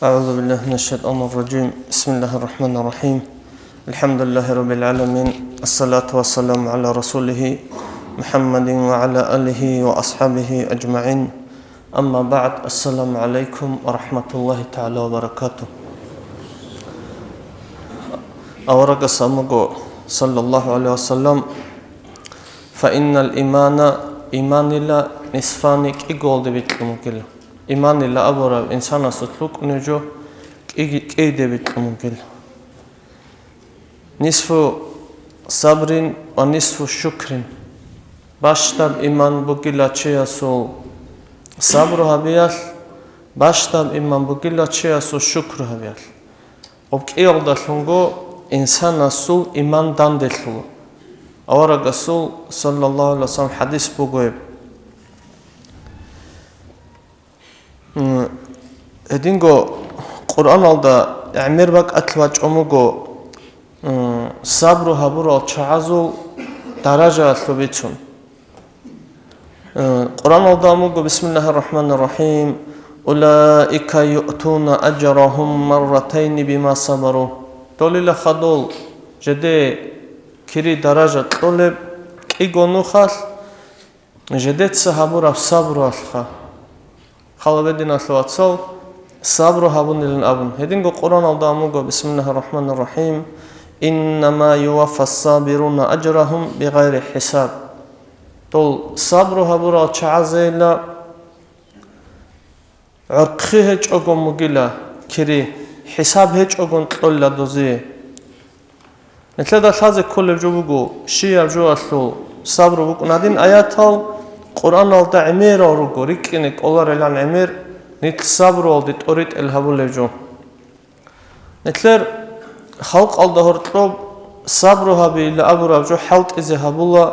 أعوذ بالله من الشيطان الرجيم بسم الله الرحمن الرحيم الحمد لله رب العالمين الصلاة والسلام على رسوله محمد وعلى آله وأصحابه أجمعين أما بعد السلام عليكم ورحمة الله تعالى وبركاته أورق سامقو صلى الله عليه وسلم فإن الإيمان إيمان لا نصفانك إقول دبيتلمكل إيمان لا أبورا إنسان سطلق نجو كي دبيتلمكل نصف صبر ونصف شكر باشتاب إيمان بقلا چياسو صبر هبيال باشتاب إيمان بقلا چياسو شكر هبيال وبكي أغدالونغو إنسان سو إيمان داندلو أورا رسول صلى الله عليه وسلم حديث بقويب هدينغو قرآن alda أعمر بك أتلواج أموغو صبر هبورو چعزو درجة أتلوبيتون قرآن alda أموغو بسم الله الرحمن الرحيم أولئك يؤتون أجرهم مرتين بما صبروا دولي لخدول جدي كري درجة طلب إيغونو خال جديد صحابورا صبر الخا خالبدين أثواتسو صبر هابون لن أبون هدينغو قرآن الداموغو بسم الله الرحمن الرحيم إنما يوفى الصابرون أجرهم بغير حساب دول صبر هابورا چعزيلا عرقه هج أغن مغيلا كري حساب هج أغن تلولا دوزي نتلدا خازي كل جوبوغو شيا جواسو صبر بوكو نادين آياتال قرآن алда عمير أوروغو ريكينك أولار إلان عمير نيت صبر أولدي توريت الهابو لجو نتلر خلق алда هورتلوب صبر هابي إلا أبو رابجو حالت إزي هابولا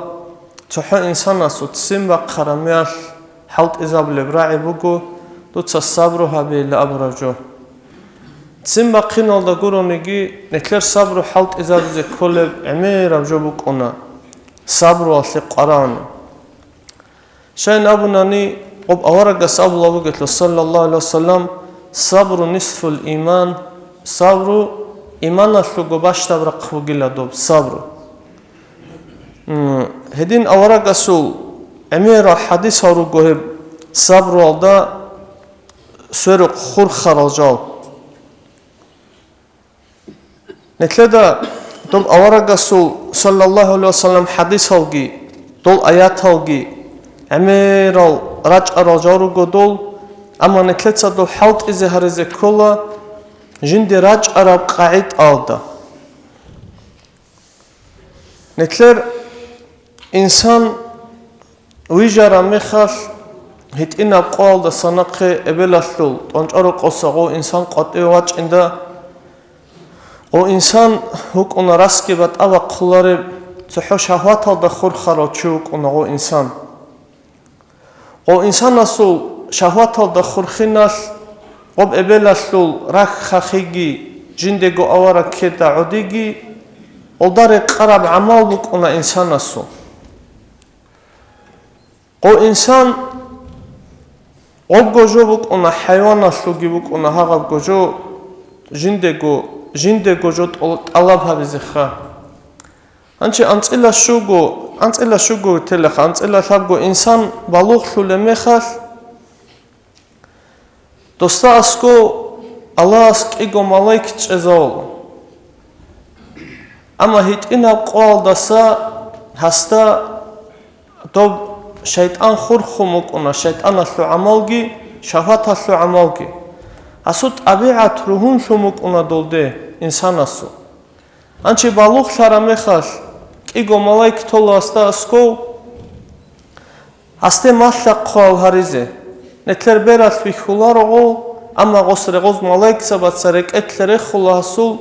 تحو إنسان أسو تسيمبا قراميال حالت إزي هابو لبراعي بوغو دوتسا صبر هابي إلا أبو رابجو تسيمبا قين алда قرونيجي نتلر صبر حالت إزي هابو زي كولب عمير رابجو بوكونا صبر والي قران شاين أبو ناني أب أورقس أبو الله وقت صلى الله عليه وسلم صبر نصف الإيمان صبر إيمان أثلوغو باشتا برقفو قيلا دوب صبر هدين أورقسو أمير حديث هاروغو هب صبر والدا سورق خور خرالجال نتلدا دوب أورقسو صلى الله عليه وسلم حديث هاوغي دول آيات هاوغي أميرال رجع رجارو قدول أما نتلتsa دول حالت إزي هرزي كولا جندي رجع رب قاعد آلدا نتلر إنسان ويجارا مخال هيت إنا بقال دا سنقي إبلالثول تونجارو قصاقو إنسان قطعي واج إندا و إنسان هوك أنا راسكي بات أوا قلاري تحو شهوات دا خور خراچوك أناغو إنسان و إنسان أصول شهوات دا خورخينال وب إبلالثول راك خاخيجي جندگو أورا كيدا عديجي وداري قرب عمال بك أنا إنسان أصول و إنسان وب جو بك أنا حيوان أصولي بك أنا هاغب جو جندگو جو طلب هبزخا أنشي أنتلا شوغو تلخ أنتلا ثابغو إنسان بالوغ لمخال دوستا أسكو الله أسك إيغو ملايك تشزول أما هيت إنا قوال دسا هستا دوب شيطان خورخموك أنا شيطان أثلو عمالجي شهوات أثلو عمالجي أسود أبيعت روحون ثموك أنا دولده إنسان أسو أنشي بالوغ لرمخال إيغو ملايك تولو أستا أسكو أستي مالك قوال هاريزي نتلر بيرات في خلارغو أما غصر غوز ملايك سبات سرق اتلر خلا هسول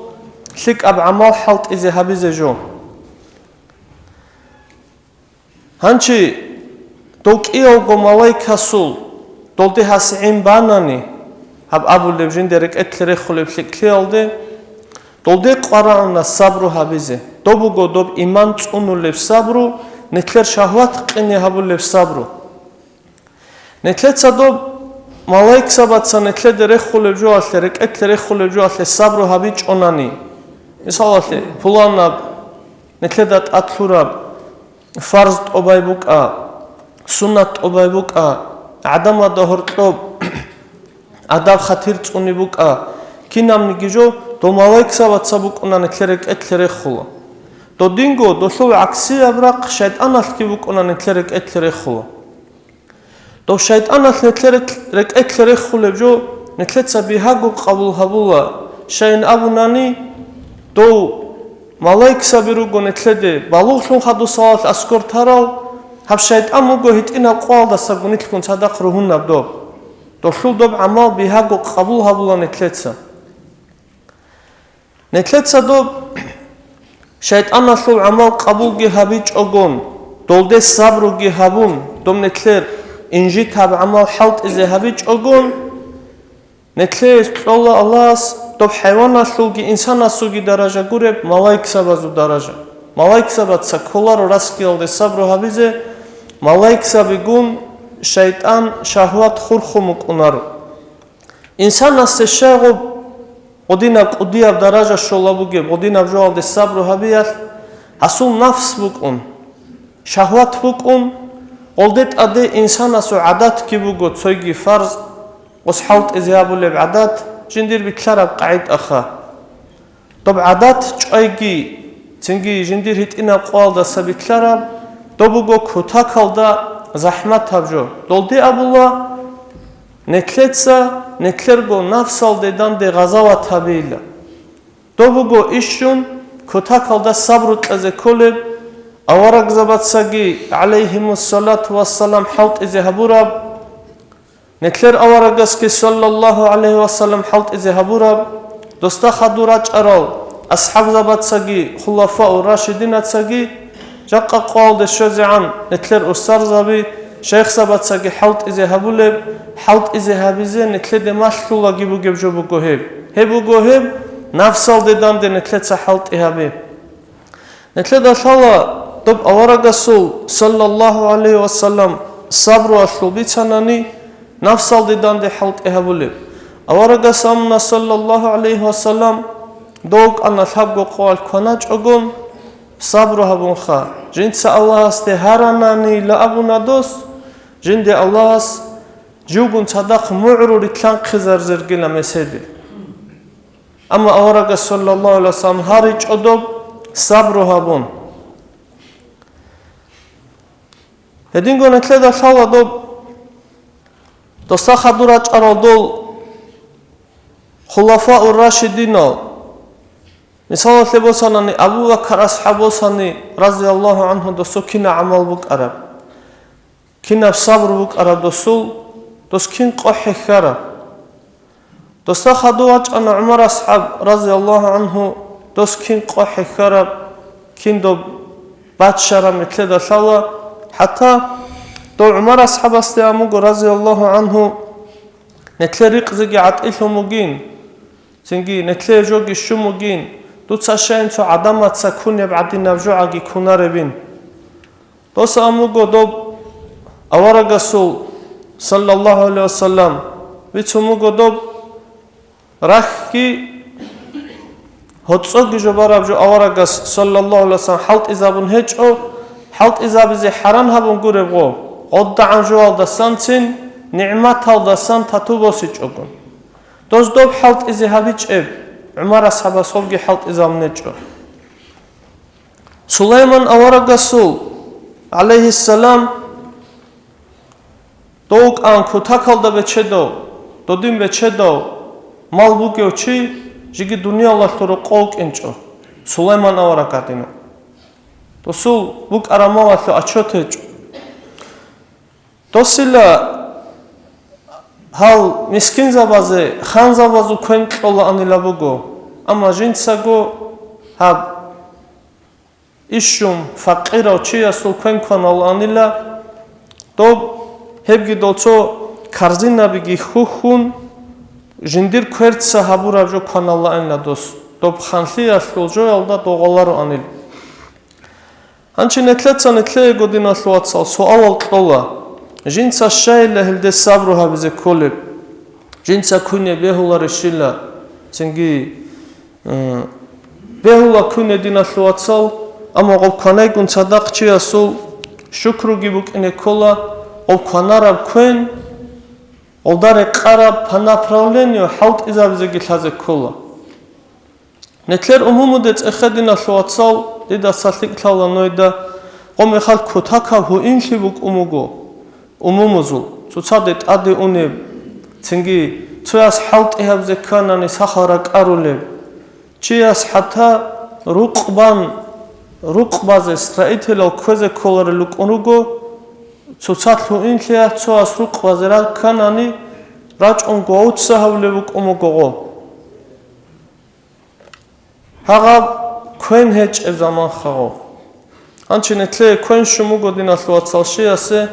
لك أب عمال حالت إزي هبيزي جو هنشي دوك إيغو ملايك هسول دولدي هاسعين باناني هب أبو لبجين ديرك اتلر خلا بلك ليالدي دولدي قرانا صبرو هبيزي دوبوغو دوب إيمان تونو لب صبرو نتلر شهوات قيني هبو لب صبرو نتلر صدوب ملاك سباتسا نتلد رخول جوالته ركعت رخول جوالته صبر هابيج أناني مثال فلان نتلدت أطلورا فرض أبايبوك سنة أبايبوك عدم ظهر طلب عدم خطير تونيبوك كينام نجيجو دو ملاك سباتسا بوك أنا نتلرك أتلرخولا دو دينغو دو شو عكسي أبراق شيطان أتلبوك أنا نتلرك أتلرخولا دو شيطان أتلرك أتلرخولا جو نتلتسا بيهاغو قبول هبولا شين أبو ناني دو ملاك سبيروغو نتلده بالوغلون خدو صلاة أسكور تاراو هب شيطان موغو هيتئنا قوال دستاغو نتلكون صدق روحون نبدو دو شو دوب عمال بيهاغو قبول هبولا نتلتسا نتلتسا دوب شيطان أصل عمل قبول جهابيج أقون دولدة صبر جهابون دوم نتلر إنجي تاب عمل حلت إزهابيج أقون نتلر الله دوب حيوان أصل جي إنسان أصل جي درجة قرب ملاك سبازو درجة ملاك سبات سكولار ورسكيل دي صبر هابيزه ملاك سبيقون شيطان شهوات خورخمك أنارو إنسان أصل الشاغب قديناب قدياب درجة شولابوجي قديناب جوال دي صبر هبيات حصول نفس بكون شهوات بكون قلدت أدي إنسان أسو عادات كي بوجو تسويجي فرض وصحالت إزيابو لب عادات جندير بكلارب قاعد أخا طب عادات جايجي تنجي جندير هيت إنا قوال دا سبكلارب دوبوجو كوتاكال دا زحمت هبجو دولدي أبو الله نتلتسا نتلرغو نفسال ديدان دي غزاوة تابيلا دوبوغو إشون كتاكال دا صبرت أزي كولب أورق زباتساقي عليهم الصلاة والسلام حوت إزي هبوراب نتلر أورق أسكي صلى الله عليه وسلم حوت إزي هبوراب دوستا خدوراج أرال أصحاب زباتساقي خلفاء الراشدين أتساقي جاقا قوال دي شوزي عن نتلر أستار زبي شيخ سباتساقي حوت إزي هبولب حوت إزي هابيزي نتلد ماشلولا جيبو جيب جو بوغو هبو هب نفسال ديدان دي نتلد سحوت إهابي نتلد أشالا طب أورا رسول صلى الله عليه وسلم صبر وأشلو بيتاناني نفسال ديدان دي حوت إهابولب أورا رسولنا صلى الله عليه وسلم دوك أنا الحبو قوال كوناج أقون صبر هبون خا جنت الله استهاراناني لأبو ندوس جند الله جوجون صدق معرور كان خزر زرقنا مسدي أما أورق صلى الله عليه وسلم هارج أدب صبر هبون هدين قلنا كذا شاء دب تصاخ دراج أرادول خلفاء الراشدين مثال لبوساني أبو بكر أصحابه ساني رضي الله عنه دسو كنا عمل بك أرب كنا صبر بك أرب دسو دس كين قحي خرب دستا خدوات أنا عمر أصحاب رضي الله عنه دس كين قحي خرب كين دو باتشرا مثل دسالة حتى دو عمر أصحاب استياموك رضي الله عنه نتلريق زيجي عطئلهم مجين تنجي نتلي جوجي شو مجين دو تساشين تو عدمات سكون يبعدين نرجوعاقي كونا ربين دوس أموغو دوب أورا رسول صلى الله عليه وسلم بيتموغو دوب رخي هتصوغي جو بارب جو أورا رسول صلى الله عليه وسلم حلت إذابون هجعو حلت إذابزي حران هبون قربغو قد عن جوال دسانتين نعمات هال دسان تاتوبوسي جوغون دوس دوب حلت إذي هبيج إب عمر أصحاب صلقي حلت إذا منجو سليمان أورا رسول عليه السلام دوك أن كتاكال دا بچدو دودين بچدو مال بوكيو چي جيگي دنيا الله تورو قوك انچو سليمان أورا قدينو دوسول بوك أرامال أثو أچو تيچو دوسيلا هل مسكين زبازه خان زبازو كوين قولا أنيلا بوغو أما جنساغو هب إشوم فقيرا وچي أسول كوين قولا أنيلا دوب هبگی دوچو کارزینا بگی خوخون جندیر کرد صحابو رابجو کانالا این لدوس دوب خانلی اشلو جو یالدا دوغالارو آنیل هنچی نتلتسا نتلیه گودین اشلوات سال سوال الطولا جنسا شای لهلده صبرو هبزه کولب Jinsa kune behula rishila. Cengi behula kune dinasluatsal. Ama qobkanay kun sadaqchi asul. Shukru gibuk ine kola. Qobkanarab kuen. Oldare qarab panapravlenio halt izabzegi tlaze kola. Netler umumudets ekhedinasluatsal. Dida saslik tlaula noida. Qome khal kotaka hu inhlibuk umugo. Umumuzul. Tsucadet ade uneb. Cengi Tsuas halt ihabze kanani sakhara qaruleb. Chias hata ruqbaze straitelo koze kolare lukunugo. Tsucatlu inhlia tsuas ruqbaze ra kanani rachon goutsahavlebuk umugogo. Hagab kwen hech ev zaman khago. Anchi netle kwen shumugo dinasluatsal shiase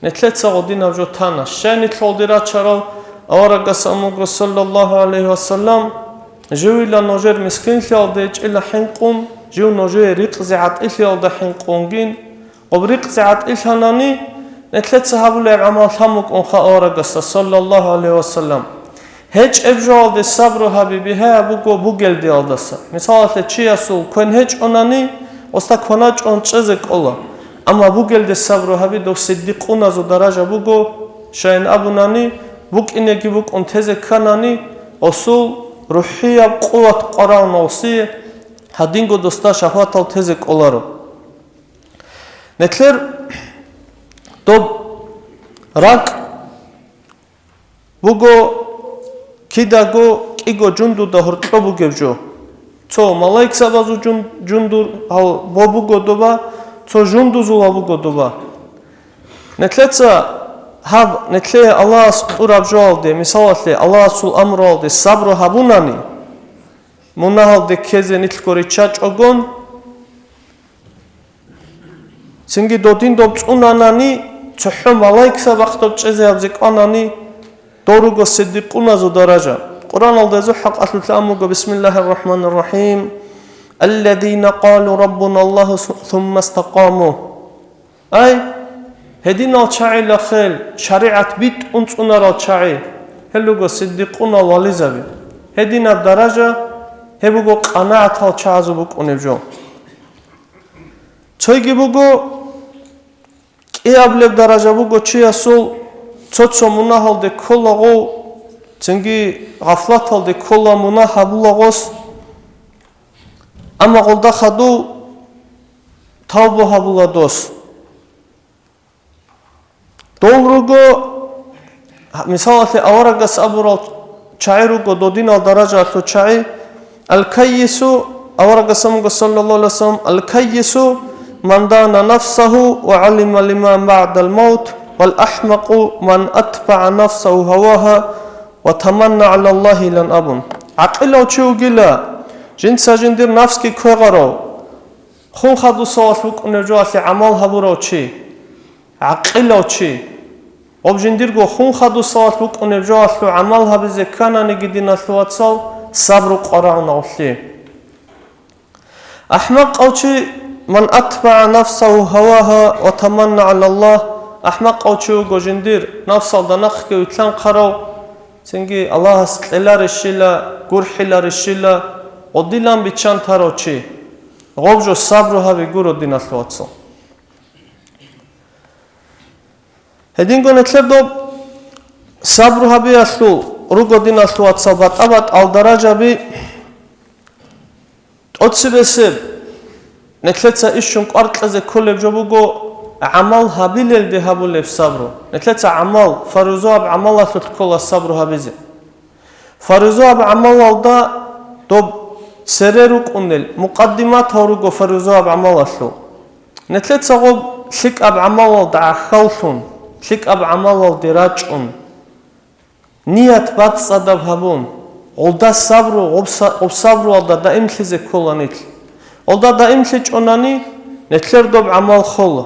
netle tsagodina vjotana. Shani tloldira charo Ahora Gasamugo sallallahu alayhi wa sallam, Jew la nojer miskin fialdech illa hinqum, Jew nojer riqzi'at ilfialda hinqungin, Obriqzi'at ilhanani, Netlet sahabule amal hamuk unha ahora Gasa sallallahu alayhi wa sallam. Hiç evjalde sabru habibiha bu geldi aldasa. Misalat chiyasul kwen hiç onani, osta konaç on çezik ola. Ama bu geldi sabru habi do siddiquna zo daraja bugo, Shayn abunani, Buk ineki buk on teze kanani osul ruhiya quvat qaran olsi hadingo dosta şahvatal teze olaro. Netler dob rak bugo kidago kigo jundu da hortlo bugevjo. Tso malaik sabazu jundur al bobugo doba tso jundu zula bugo doba. Netletsa Hab netle Allah urabjolde misalatli Allah sul amrolde sabro habunani munahalde keze nitkori chach ogon Singi dodin dob unanani tsuhum malaik sabaqtob cheze abzik anani dorugo siddiquna zo daraja Quran alda zo haq atlamugo bismillahirrahmanirrahim alladhina qalu rabbuna Allah thumma istaqamu Ay Hedin al-ça'i la khel, şariat bit unsunar al-ça'i. Helugo siddiquna valizabi. Hedin ab-daraja, hebugo qanaat al-ça'azu buk unevjo. Çoygi bugo, qiyableb daraja bugo chiyasul, çotso munahalde kollago, Cengi gaflat halde kolla munahabulagos, Ama qolda khadu, tavbu habulados. Doğrugo misalati avaragas abural çayrugo dodinal darajato çay al-kayyisu avaragasam sallallahu aleyhi ve sellem al-kayyisu man dana nafsahu ve alima lima ba'dal maut vel ahmaqu man atba'a nafsahu hawaha ve tamanna ala Allahi lan abun aqila çugila jinsa jindir nafski koğaro khun khadu sawasuk unevjoasi amal haburo chi aqila chi Objindirgo khun khadu salat buk unevjoaslu amal habize kanani gidinasluatsal sabru qara'un awli. Ahmaq awchi man atba'a nafsahu hawaha wa tamanna ala Allah. Ahmaq awchi gojindir nafsal danaqke ütlan qaraw. Sengi Allah stlar ishila, gurhilar ishila, odilan bichan tarochi. Gobjo sabru habi guru dinasluatsal. Hedingo netler dob sabru habi aslu rugo dinaslu atsabat abat al daraja bi otsibesib netletsa ishun qartlaze kolleb jobugo amal habilel de habulef sabru netletsa amal faruzo ab amal asut kolla sabru habize faruzo ab amal alda dob sereruk unel muqaddimat horugo faruzo ab amal aslu netletsa gob sik ab amal alda khawthun Sik ab amal al dirachun. Niyat bat sadab habun. Olda sabru, ob sabru alda daim tlize kolanit. Olda daim tlic onani netler dob amal khol.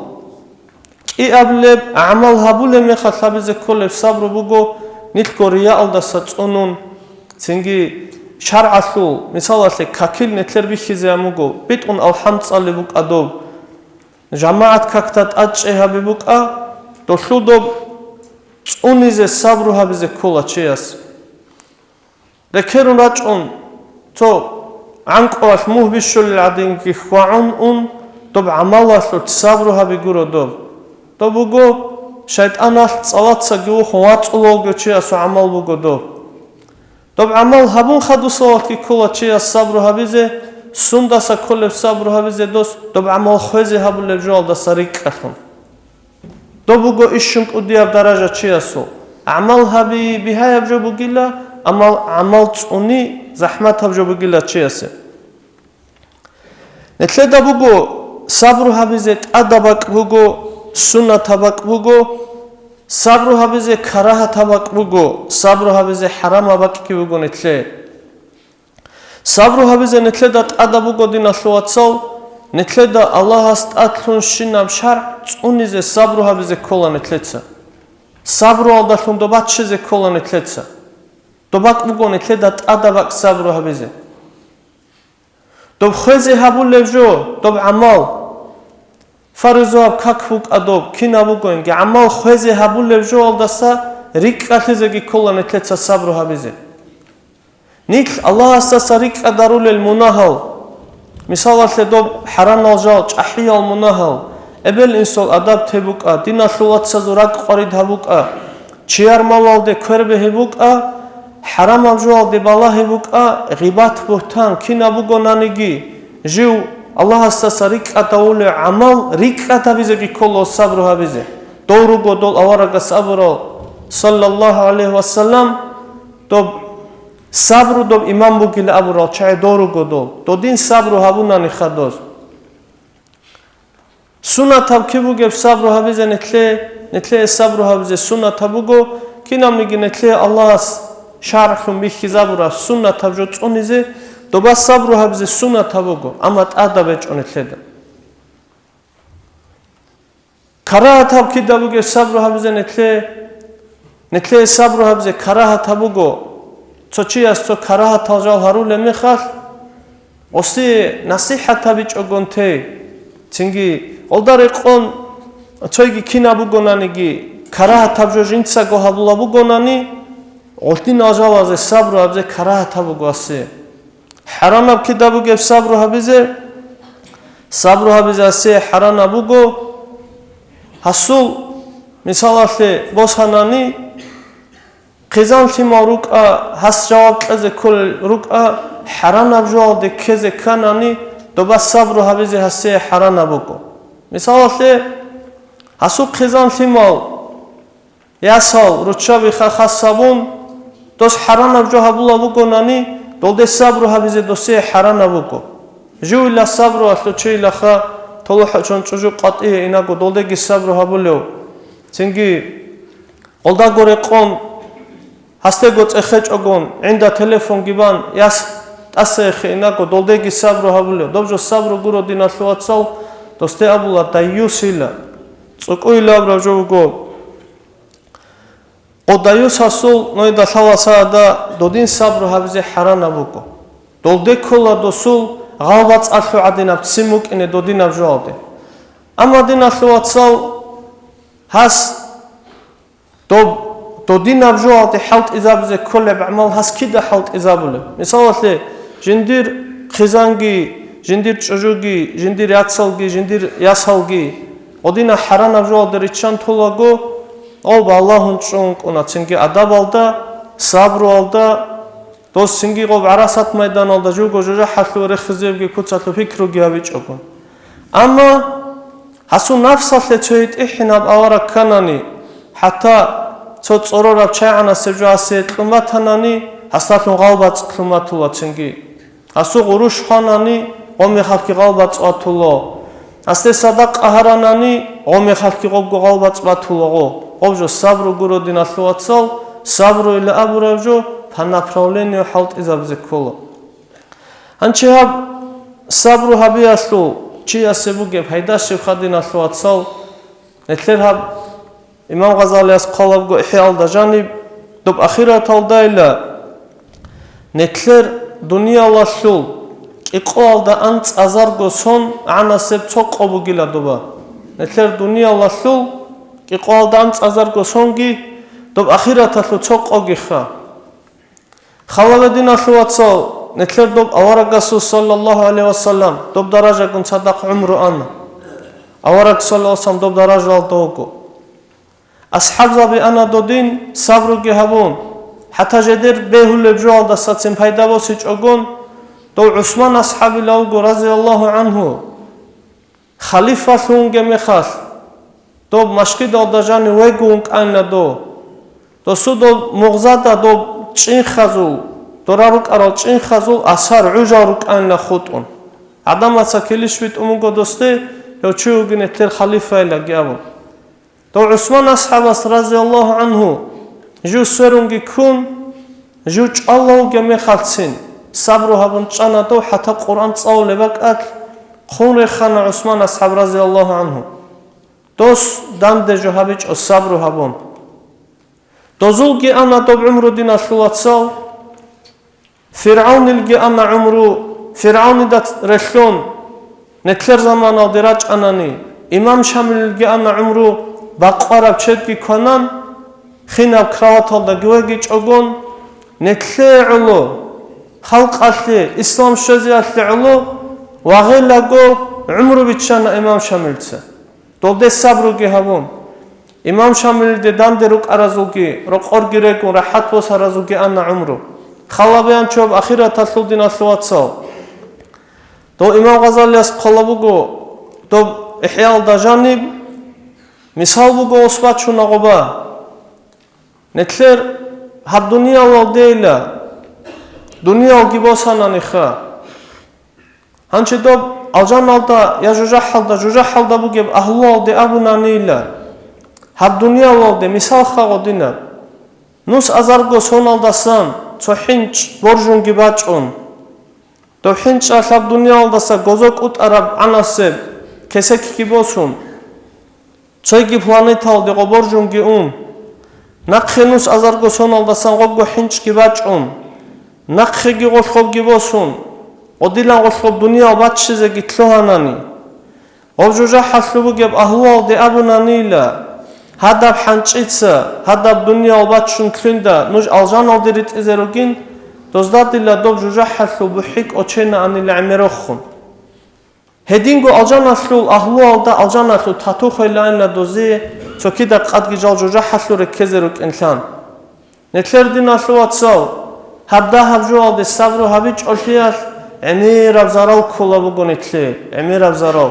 Ki ableb amal habule me khasabize kolef sabru bugo nit koriya alda satsonun. Sengi şar'asu misalatli kakil netler bihize amugo. Bitun alhamd salibuk adob. Jamaat kaktat ac'e habibuk a. Doşlu dob წუნიზე საბრუჰაბიზე ქოლა ჩეას რეკერუნ რაჭუნ თო ანკოას მუჰბიშულ ადინკი ხვაუნ დობ ამალასო საბრუჰაბი გუროდო დობუგო შაიტანას წავაცა გიუ ხვაწულოგო ჩეას ამალ ბუგოდო დობ ამალ ჰაბუნ ხადუსოვკი ქოლა ჩეას საბრუჰაბიზე სუნდასა ქოლებ საბრუჰაბიზე დოს დობ ამალ ხვეზე ჰაბულებ ჯვალდა სარიკახონ დობუგო იშუნ ყუდიაბ დარაჟა ჩეასო ამალ ჰაბი ბიჰაяб ჯობუგილა ამალ წუნი ზაჰმათაბ ჯობუგილა ჩეასე ნეთლე დაბუგო საბრუჰაბიზე ტადაბაკ ბუგო სუნათაბაკ ბუგო საბრუჰაბიზე ქარაჰათაბაკ ბუგო საბრუჰაბიზე ჰარამაბაკ კი ბუგო ნეთლე საბრუჰაბიზე ნეთლე და ტადაბუგო დინასლოაცალ ნეთლე და ალლაჰას ტათლუნ შინამ შარ წუნიზე საბრუჰაბიზე ქოლა ნეთლეცა საბრუალდა თუნდობაჩეზე ქოლა ნეთლეცა დობაკ ბუგო ნეთლე და ტადაბაკ საბრუჰაბიზე დობ ხვეზე ჰაბულევჟო დობ ამალ ფარიზოაბ ქაქფუკ ადობ ქინაბუგონგი ამალ ხვეზე ჰაბულევჟო ალდასა რიკკათეზე გიქოლა ნეთლეცა საბრუჰაბიზე ნიქ ალლაჰასასა რიკკა დარულელ მუნაჰალ მისალალე დობ ჰარანალჟალ ჭაჰიალ მუნაჰალ ებელ ინსოლ ადაბ თებუკა დინასლუაცა ზურაკ ყვარიდ ჰაბუკა ჩიარმავალდე ქვერბე ჰებუკა ჰარამავჟვალდე ბალა ჰებუკა ღიბათ ბუჰთან ქინაბუგონანიგი ჟიუ ალლაჰასასა რიკკა დაულე ამალ რიკკა დაბიზე გიქოლო საბრუჰაბიზე დოურუგო დოლ ავარაგა საბრო სალლალლაჰუ ალეიჰი ვასალამ დობ საბრუ დობ იმამ ბუგილ აბრო ჩაი დოურუგო დოლ დოდინ საბრუჰაბუნანი ხადოს სუნათაბ ქიბუგებ საბრუჰაბიზე ნეთლე საბრუჰაბიზე სუნათაბუგო ქინამნიგი ნეთლე ალლაჰას შარხუ მიხიზაბურა სუნათაბ ჯო წუნიზე დობა საბრუჰაბიზე სუნათაბუგო ამათ ადაბეჭო ნეთლედა ქარაჰათაბ ქიდაბუგებ საბრუჰაბიზე ნეთლე საბრუჰაბიზე ქარაჰათაბუგო ცოჩიას ცო ქარაჰათალჟალ ჰარულე მეხალ ოსი ნასიჰათაბი ჭოგონთე ცინგი ოლდარე ყონ ცოიგი ქინაბუგონანიგი ქარაჰათაბ ჯო ჟინცა გოჰაბულაბუგონანი ოლტინ აჟალაზე საბრუჰაბიზე ქარაჰათაბუგო ასე ჰარამაბ ქიდაბუგებ საბრუჰაბიზე ასე ჰარანაბუგო ჰასულ მისალალე ბოსანანი ყიზანთიმა რუკა ჰას ჯავაბყეზე ქოლ რუკა ჰარანაბჟვალდე ქეზე ქანანი დობა საბრუჰაბიზე ასე ჰარანაბუგო მისალალე ჰასუ ყიზანთიმა ясал ручави хахасабун дос харанабжо хабулабугонани долде сабруҳабизе досе харанабуго жуила сабру аслучилаха толуха чончужу қатъи инаго долдеги сабру хабулев цинги олдагоре қон ҳастего цехечогон инда телефон гибан яс тасехи инаго долдеги сабру хабулев добжо сабру гуро динаслуатсал досте абула даюсила цукуилабражовуго Одаюс хасул ноида савасада додин сабруҳабизе ҳаранабуко долде кола досул ғалбац алху адинаб цимукине додинаб жуалде ама динаслуатсал ҳас додинаб жуалде ҳалт изабизе колеб амал ҳас кида ҳалт изабуле мисалатле жиндир қизанги жиндир чужуги жиндир яцалги жиндир ясалги одина ҳаранаб жуалде ричан толаго Олба Аллахун чунг уна цинги адаб алда, сабру алда, дос цинги гоб арасат майдан алда жуго жужа хатлу рехзевги куцатлу фикруги авичогун. Ама хасу нафсатле чоит ихинаб авара канани, хата цо цорораб чайана севжу асет клуматанани, хастатлу галбац клуматула цинги. Хасу гуруш ханани, оми халки галбац атуло. Асте садақ ахаранани, оми халки гобго галбац батулого. Обжо сабру гуро динаслуатсал, сабру или абуравжо, по направлению халт изабзе кола. Анчехаб сабру хабияслу, чия себуге пайдашев хадинаслуатсал, нетлерхаб имам Газалияс қалабго ихиалда жаниб, доб ахират алдайла, нетлер дунияласлу, иқуалда анц азарго сон, ана себ цоқ обугила доба. Нетлер дунияласлу, иқуалдан азарго сонги დობ ახირათალო ცოყოგიხა ხალავედინალოაცო ნეთლერ დობ ავარაგასუ სალლალლაჰუ ალეიჰი ვასალამ დობ დარაჟაგუნ სადაყ უმრუ ანა ავარაგ სალლალლაჰუ დობ დარაჟალ დოგო ასჰაბზაბი ანა დოდინ საბრუგი ჰაბუნ ჰათაჟედერ ბეჰულებ ჟალდა საცემ ფაიდავოსი ჭოგონ დო უსმან ასჰაბი ლაუგო რაზიალლაჰუ ანჰუ ხალიფა სუნგე მეხას დო მაშკიდა დაჟანი ვეგუნ კანა დო სუდო მუღზადა დო ჭინხაზუ დორარუ ყარო ჭინხაზუ ასარ უჟარუ კანა ხუტუნ ადამაცა ქილიშვით უმუგო დოსტე დო ჩუგინე თერ ხალიფა ელა გიავო დო უსმან ასჰაბას რაზიალლაჰუ ანჰუ ჟუ სერუნგი ქუნ ჟუ ჭალაუგე მეხალცინ საბრუ ჰაბუნ ჭანა დო ჰათა ყურან წაულება კაც ხუნე ხანა უსმან ასჰაბ რაზიალლაჰუ ანჰუ დოს დამდე ჟოჰაბიჭ საბრუ ჰაბუნ დოზულგი ანა დო უმრუდინა სულაცალ ფირაუნილგი ანა უმრუ ფირაუნიდა რეხონ ნეთლერ ზამანა დერაჭ ანანი იმამ შამილილგი ანა უმრუ ბაყარა ჩედგი ქონან ხინა ქრავათალ და გუეგი ჭოგონ ნეთლეულო ხალყალე ისლამ შეზიალეულო ვაღელაგო უმრუ ბიჩანა იმამ შამილცა დოდე საბრუგი ჰაბუნ იმამ შამილდე დამდერუ ყარაზუგი რო ყორგირეკუ რაჰათოს არაზუგი ანა უმრუ ხალავიან ჩობ ახირათალუდინა სუაცო დო იმამ ღაზალიას ყოლაბუგო დო იჰიალ დაჟანი მისალბუგო ოსბაჩუნაღობა ნეთლერ ჰაბდუნია ვალდეილა დუნია გიბოსანანი ხა ანჩედო ალჯანალდა იაჟუჟაჰალდა ჟუჟაჰალდა ბუგებ აჰლუალდე აბუნანილა ჰაბდუნია ვალდე მისალ ხაღოდინა ნუს აზარგო სონალდასან ცოჰინჭ ბორჟუნგი ბაჭუნ დო ჰინჭა ჰაბდუნია ვალდასა გოზოკუტარა ანასე ქესეკი გიბოსუნ ცოიგი პლანეტალდე ყობორჟუნგი ნახენუს აზარგო სონალდასან ყობგო ჰინჭი ბაჭუნ ნახეგი ყოშხობგი ბოსუნ ოდილან ყოშხობ დუნია ბაჭშეზე გითლოანანი ობჟუჟა ჰასლუბუგებ აჰუალდე აბუნანილა ჰადაბ ჰანჭიცა ჰადაბ დუნია ბაჭშუნ ქლინდა ნუჟ ალჟანალდერიტ ეზეროგინ დოზდადილა დობჟუჟა ჰასლუბუ ჰიკ ოჩენა ანილა ამეროხუნ ჰედინგო ალჟანასლულ აჰუალდა ალჟანასლუ თათუხელაინა დოზე ცოკიდა ყადგი ჯალჟუჟა ჰასლურე ქეზერო კენლან ნეთლერდინასლუაცალ ჰაბდა ჰაბჟუალდე საბრუ ჰაბიჭ ოშიას ემირაბ ზარალ ქოლაბუგო ნეთლე ემირაბ ზარალ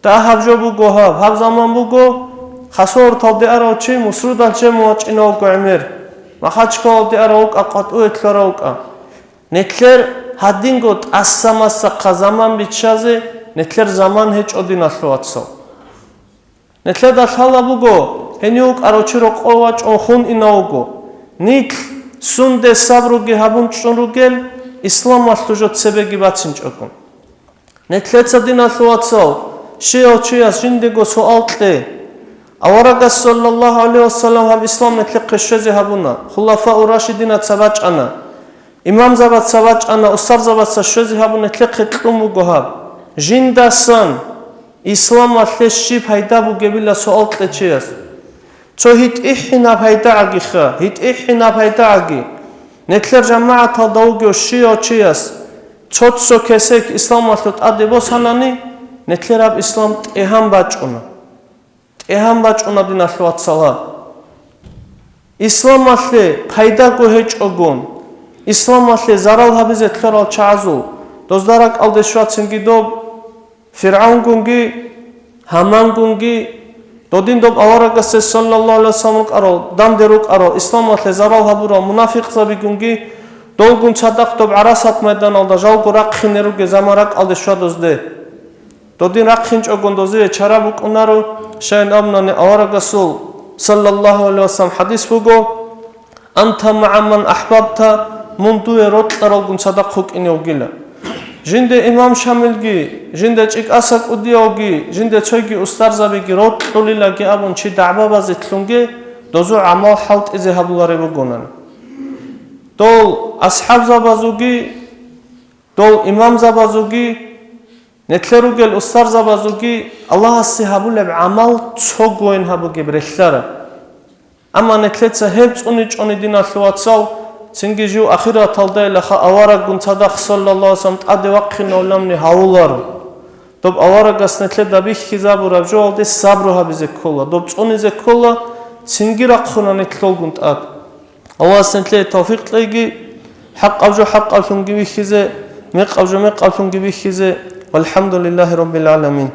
და ჰაბჟობუგო ჰაბზამანბუგო ხასორ თავდე არაჩი მუსრუდალჩე მოაჭინაუგო ემირ მახაჩქოლდე არაუკ აყატუ ეთლარაუკა ნეთლერ ჰადინგო ტასამასა ყაზამან ბიჩაზე ნეთლერ ზამან ჰეჭოდინასლუაცალ ნეთლერ და ხალაბუგო ენიუკ აროჩირო ყოვაჭ ოხუნ ინაუგო ნით სუნდე საბრუგი ჰაბუნ ჭუნრუგელ ისლამ ასლუჟოთ სებეგი ბაცინჭოკო ნეთლეცადინასლუაცალ შეოჩიას ჟინდეგო სოალტე ავარაგას სალლალლაჰუ ალეიჰი ვასალამ ჰაბ ისლამ ნეთლე ყეშეზე ჰაბუნა ხულაფა ურაშიდინა ცაბაჭანა იმამ ზაბათ საბაჭანა უსარზაბათ საშეზე ჰაბუნა ნეთლე ყეკლუმუგო ჰაბ ჟინდასან ისლამ ასლეში ფაიდაბუ გებილა სოალტე ჩიას ცო ჰიტ იჰინა ფაიდა აგიხა ჰიტ იჰინა ფაიდა აგი ნეთლერ ჯამაათა დაუგო შიოჩიას ცოცო ქესეკ ისლამასლოთ ადებოსანანი ნეთლერაბ ისლამ ტეჰამ ბაჭუნა დინასლუაცალა ისლამასლე ფაიდა გოჰეჭოგონ ისლამასლე ზარალ ჰაბიზე თლერალ ჩაზუ დოზდარა ყალდეშვაცინგი დო ფირაუნგუნგი ჰამანგუნგი დოდინ დო ავარაგასე სალლალლაჰუ ალეიჰი ვასალამ ყარო დამდერუ ყარო ისლამასლე ზარალ ჰაბურა მუნაფიқ ზაბიგუნგი დოლგუნ ჩადახტობ არასათ მედანალდა ჟალგო რაყხინერუგე ზამარა ყალდეშვადოზდე დოდინ რაყხინჭოგონდოზე ჩარაბუ ყუნარო შენ ამნანე ავარაგასულ სალლალლაჰუ ალეიჰი ვასალამ ჰადის ბუგო ანთა მაამან აჰბაბთა მუნდუე როტყარალგუნ ჩადახუკინე უგილა ჟინდე იმამ შამილგი ჟინდე ჭიკასა ყუდიოგი ჟინდე ცოიგი უსტარზაბიგი როტყულილაგი აბუნჩი დააბაბაზე თლუნგე დოზუ ამალ ჰალტიზე ჰაბულარებო გონან დოლ ასჰაბ ზაბაზუგი დოლ იმამ ზაბაზუგი ნეთლერუგელ უსტარზაბაზუგი ალლაჰ ასი ჰაბულებ ამალ ცოგოენ ჰაბუგი ბრეხლარა Ama netletsa hep uni dinalluatsau Цинги ахират алдаилаха авара гунцадах саллаллаху алейхи вассалам аде ваққин оламни хаулару доб авара гаснетле даби хизабура жо алде сабру хабизе колла доб цунизе колла цингира қхунани тлогунт ад аваснетле тавфиқ тлеги хақ авжо хақ алфунги вихизе меқ авжо меқ алфунги вихизе валхамдулиллахи раббил аламин